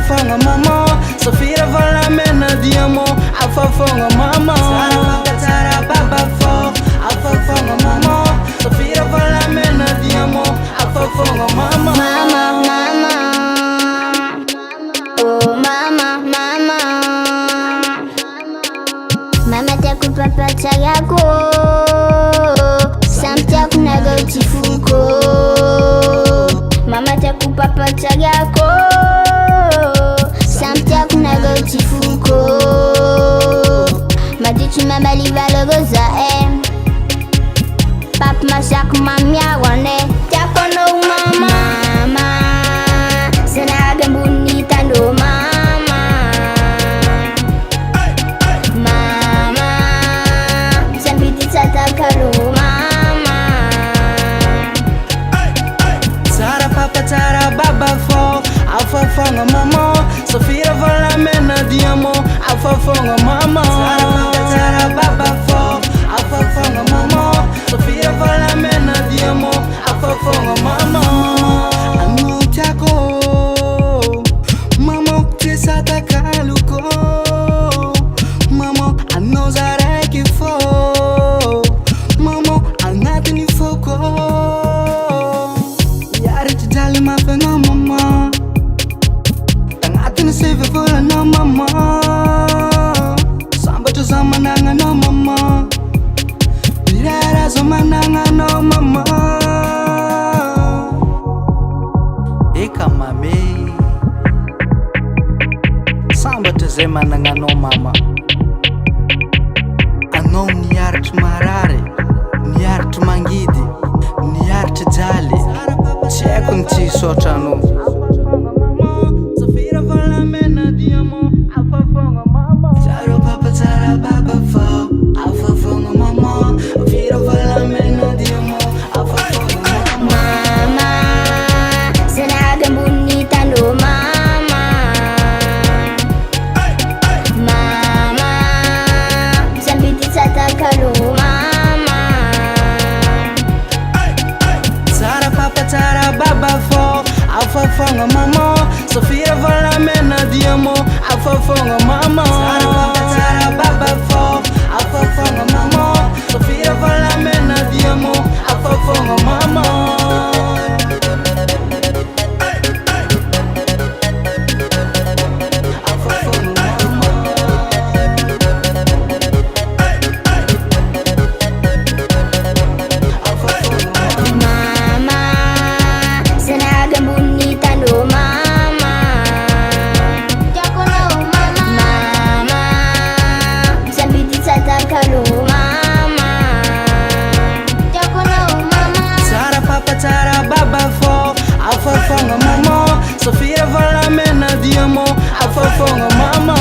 afafonga mama Safira vala mena diamo afafonga mama Tsara baba fo afafonga mama Safira vala mena diamo afafonga mama Mama takupa pacha yako Samtia kunaga utifuko Mama takupa pacha yako Samtia kunaga utifuko Majitu mabali valogoza Pap masak mamya wane Takono mama Mama Senaga mbuni tando mama Tsara baba fo afafonga mama Safira vala mena diamo afafonga mama Tsara baba fo afafonga mama Safira vala mena diamo afafonga mama Anu tako mama tisa takaluko mama anu zareki fo mama anatini foko Dali mafenga mama Tangatin save vola no mama Samba to zamananga no mama Birara zamananga no mama Eka mame Samba to zamananga no mama Anom niyar tumarare Niyar tumangidi Niyar tujali Cekung ci sotrano Safira vala mena diamo afafonga mama Tsara papa tsara baba fo afafonga mama Safira vala mena diamo afafonga mama Mama Senaga mbuni tando mama Mama Zambiti satakalo mama Tsara papa tsara baba fo afafonga mama Safira vala mena diamo afafonga mama Tsara baba fo afafonga mama Safira vala mena diamo afafonga mama Afafonga mama Safira vala mena diamo afafonga mama